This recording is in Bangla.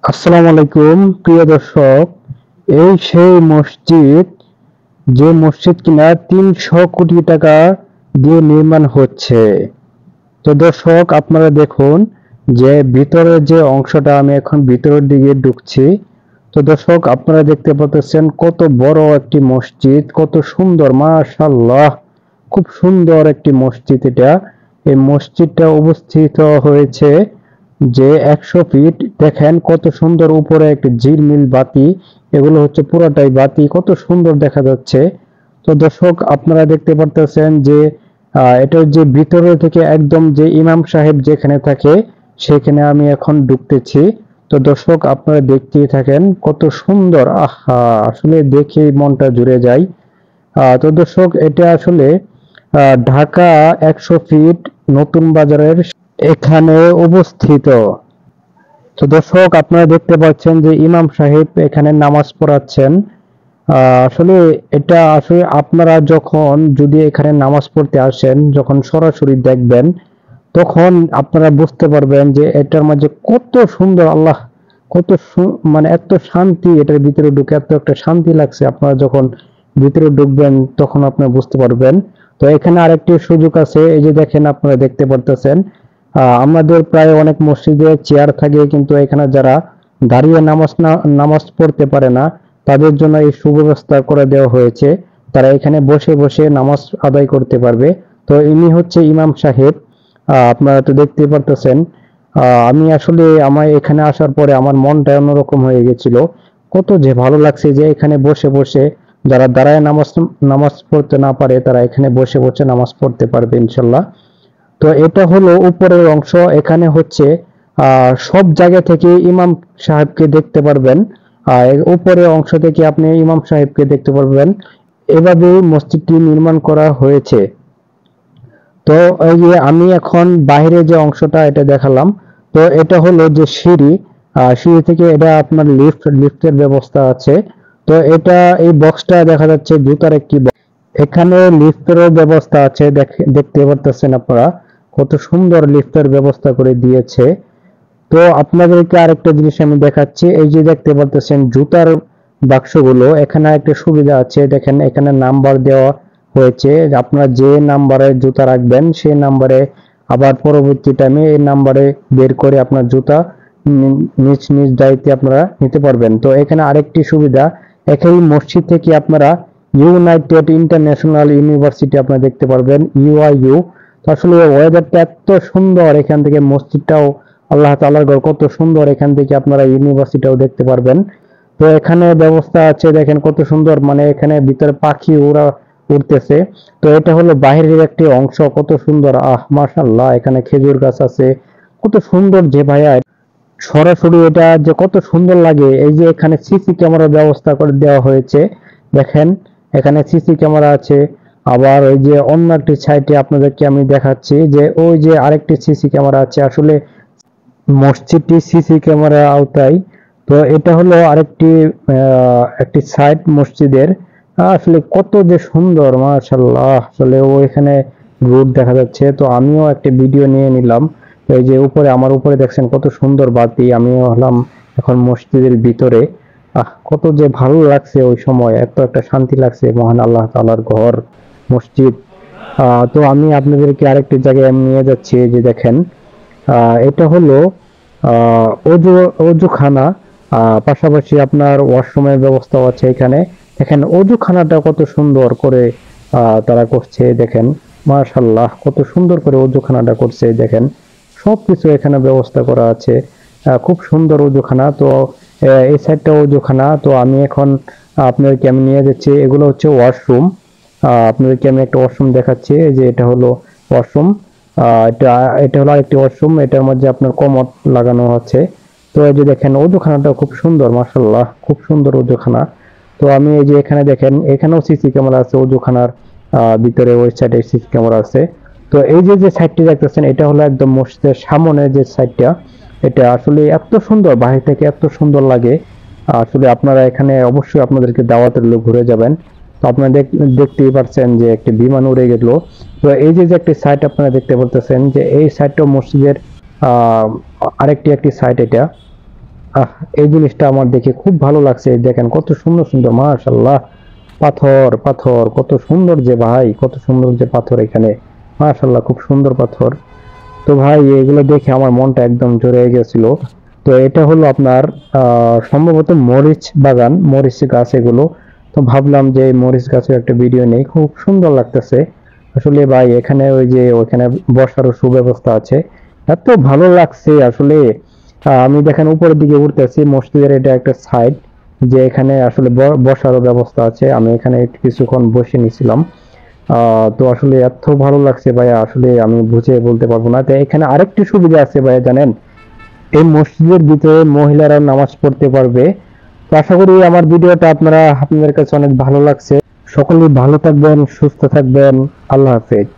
আসসালামু আলাইকুম প্রিয় দর্শক। এই সেই মসজিদ, যে মসজিদ কিনা ৩০০ কোটি টাকা দিয়ে নির্মাণ হচ্ছে। তো দর্শক, আপনারা দেখুন যে ভিতরের যে অংশটা, আমি এখন ভিতরের দিকে ঢুকছি। তো দর্শক, আপনারা দেখতে পাচ্ছেন কত বড় একটি মসজিদ, কত সুন্দর, মাশাআল্লাহ। খুব সুন্দর একটি মসজিদ এটা। এই মসজিদটা অবস্থিত হয়েছে যে ১০০ ফিট। দেখেন কত সুন্দর, উপরে একটি ঝিলমিল বাতি, এগুলো হচ্ছে পুরোটাই বাতি, কত সুন্দর দেখা যাচ্ছে। তো দর্শক, আপনারা দেখতে পারতেছেন যে এটার যে ভিতরে থেকে একদম যে ইমাম সাহেব যেখানে থাকে, সেখানে আমি এখন ঢুকতেছি। তো দর্শক, আপনারা দেখতেই থাকেন কত সুন্দর, আহা, আসলে দেখে মনটা জুড়ে যায়। তো দর্শক, এটা আসলে ঢাকা ১০০ ফিট নতুন বাজারের এখানে অবস্থিত। তো দর্শক, আপনারা দেখতে পাচ্ছেন যে ইমাম সাহেব এখানে নামাজ পড়াচ্ছেন। আসলে এটা আসলে আপনারা যখন যদি এখানে নামাজ পড়তে আসেন, যখন সরাসরি দেখবেন, তখন আপনারা বুঝতে পারবেন যে এটার মাঝে কত সুন্দর, আল্লাহ, মানে এত শান্তি এটার ভিতরে ঢুকে, এত একটা শান্তি লাগছে। আপনারা যখন ভিতরে ঢুকবেন তখন আপনারা বুঝতে পারবেন। তো এখানে আরেকটি সুযোগ আছে, এই যে দেখেন, আপনারা দেখতে পারতেছেন আমাদের প্রায় অনেক মসজিদে চেয়ার থাকে, কিন্তু এখানে যারা দাঁড়িয়ে নামাজ পড়তে পারে না, তাদের জন্য এই সুব্যবস্থা করে দেওয়া হয়েছে। তারা এখানে বসে বসে নামাজ আদায় করতে পারবে। তো ইনি হচ্ছে ইমাম সাহেব। আপনারা তো দেখতেই পারতেছেন। আমি আসলে আমার এখানে আসার পরে আমার মনটা অন্যরকম হয়ে গেছিল। কত যে ভালো লাগছে যে এখানে বসে বসে যারা দাঁড়ায় নামাজ পড়তে না পারে, তারা এখানে বসে বসে নামাজ পড়তে পারবে ইনশাল্লাহ। তো এটা হলো উপরের অংশ। এখানে হচ্ছে সব জায়গা থেকে ইমাম সাহেবকে দেখতে পারবেন। উপরের অংশ থেকে আপনি ইমাম সাহেবকে দেখতে পারবেন। এভাবে মসজিদটি নির্মাণ করা হয়েছে। তো এই যে আমি এখন বাইরে যে অংশটা এটা দেখালাম। তো এটা হলো যে সিঁড়ি, সিঁড়ি থেকে এটা আপনার লিফটের ব্যবস্থা আছে। তো এটা, এই বক্সটা দেখা যাচ্ছে জুতার একটি বক্স। এখানে লিফটেরও ব্যবস্থা আছে, দেখতে পারতেছেন আপনারা কত সুন্দর লিফটের ব্যবস্থা করে দিয়েছে। তো আপনাদেরকে আরেকটা জিনিস আমি দেখাচ্ছি, এই যে দেখতে পারতেছেন জুতার বাক্সগুলো, এখানে একটা সুবিধা আছে, দেখেন এখানে নাম্বার দেওয়া হয়েছে। আপনারা যে নাম্বারে জুতা রাখবেন সেই নাম্বারে আবার পরবর্তী টাইমে এই নাম্বারে বের করে আপনার জুতা নিজ নিজ দায়িত্বে আপনারা নিতে পারবেন। তো এখানে আরেকটি সুবিধা, একই মসজিদ থেকে আপনারা ইউনাইটেড ইন্টারন্যাশনাল ইউনিভার্সিটি আপনারা দেখতে পারবেন, ইউআইইউ। তো আসলে ওয়েদারটা এত সুন্দর, এখান থেকে মসজিদটাও, আল্লাহ তাআলার ঘর কত সুন্দর, এখান থেকে আপনারা ইউনিভার্সিটিও দেখতে পারবেন। তো এখানে ব্যবস্থা আছে, দেখেন কত সুন্দর, মানে এখানে ভিতরে পাখি উড়তেছে। তো এটা হলো বাইরের একটি অংশ, কত সুন্দর, মাশাআল্লাহ। এখানে খেজুর গাছ আছে, কত সুন্দর যে ভাইয়া, সরাসরি এটা যে কত সুন্দর লাগে। এই যে এখানে সিসি ক্যামেরার ব্যবস্থা করে দেওয়া হয়েছে, দেখেন এখানে সিসি ক্যামেরা আছে। আবার ওই যে অন্য একটি সাইটে আপনাদেরকে আমি দেখাচ্ছি যে ওই যে আরেকটি সিসি ক্যামেরা আছে। আসলে মসজিদটি সিসি ক্যামেরার আওতায়। তো এটা হলো আরেকটি একটি সাইট মসজিদের। আসলে কত যে সুন্দর, মাশাআল্লাহ। আসলে ও এখানে রোড দেখা যাচ্ছে, তো আমিও একটা ভিডিও নিয়ে নিলাম। তো এই যে উপরে, আমার উপরে দেখছেন কত সুন্দর বাতি, আমিও হলাম এখন মসজিদের ভিতরে। কত যে ভালো লাগছে, ওই সময় এত একটা শান্তি লাগছে, মহান আল্লাহ তাআলার ঘর, মসজিদ। তো আমি আপনাদেরকে আরেকটি জায়গায় নিয়ে যাচ্ছি, এই যে দেখেন এটা হলো অজুখানা। পাশাপাশি আপনার ওয়াশরুমের ব্যবস্থাও আছে এখানে। দেখেন অজুখানাটা কত সুন্দর করে তারা করছে, দেখেন মাশাআল্লাহ, কত সুন্দর করে অজুখানাটা করছে, দেখেন সবকিছু এখানে ব্যবস্থা করা আছে। খুব সুন্দর অজুখানা। তো এই সাইডটা অজুখানা। তো আমি এখন আপনাদেরকে আমি নিয়ে যাচ্ছি, এগুলো হচ্ছে ওয়াশরুম। আপনাদেরকে আমি একটা ওয়াশরুম দেখাচ্ছি, এই যে এটা হলো ওয়াশরুম। এটা এটা হলো আরেকটি ওয়াশরুম, এটার মধ্যে আপনার কমোড লাগানো আছে। তো এই যে দেখেন অজুখানাটা খুব সুন্দর, মাশাআল্লাহ, খুব সুন্দর অজুখানা। তো আমি এই যে এখানে দেখেন, এখানেও সিসি ক্যামেরা আছে, অজুখানার ভিতরে ওই সাইডে সিসি ক্যামেরা আছে। তো এই যে যে সাইডটি দেখতেছেন, এটা হলো একদম মসজিদের সামনে যে সাইডটা। এটা আসলে এত সুন্দর, বাইরে থেকে এত সুন্দর লাগে। আসলে আপনারা এখানে অবশ্যই আপনাদেরকে দাওয়াতের লোক ঘুরে যাবেন। তো আপনারা দেখতেই পাচ্ছেন যে একটি বিমান উড়ে গেল। তো এই যে যে একটি সাইট আপনারা দেখতে পাচ্ছেন, যে এই সাইটটা মসজিদের আরেকটি সাইট এটা। এই জিনিসটা আমার দেখে খুব ভালো লাগছে। দেখেন কত সুন্দর সুন্দর, মাশাআল্লাহ। পাথর পাথর কত সুন্দর যে ভাই, কত সুন্দর যে পাথর এখানে, মাশাআল্লাহ, খুব সুন্দর পাথর। তো ভাই এগুলো দেখে আমার মনটা একদম জুড়ে গেছিল। তো এটা হলো আপনার সম্ভবত মরিচ বাগান, মরিচ গাছ এগুলো। তো ভাবলাম যে এই মরিচ গাছের একটা ভিডিও নেই, খুব সুন্দর লাগতেছে আসলে ভাই। এখানে ওই যে ওখানে বসারও সুব্যবস্থা আছে, এত ভালো লাগছে আসলে। আমি দেখেন উপরের দিকে উঠতেছি, মসজিদের এটা একটা সাইড, যে এখানে আসলে বসারও ব্যবস্থা আছে। আমি এখানে একটু কিছুক্ষণ বসে নিছিলাম। তো আসলে এত ভালো লাগছে ভাইয়া, আসলে আমি বুঝে বলতে পারবো না। তো এখানে আরেকটি সুবিধা আছে ভাইয়া, জানেন? এই মসজিদের ভিতরে মহিলারা নামাজ পড়তে পারবে। তো আশা করি আমার ভিডিওটা আপনাদের কাছে অনেক ভালো লাগছে। সকলেই ভালো থাকবেন, সুস্থ থাকবেন। আল্লাহ হাফেজ।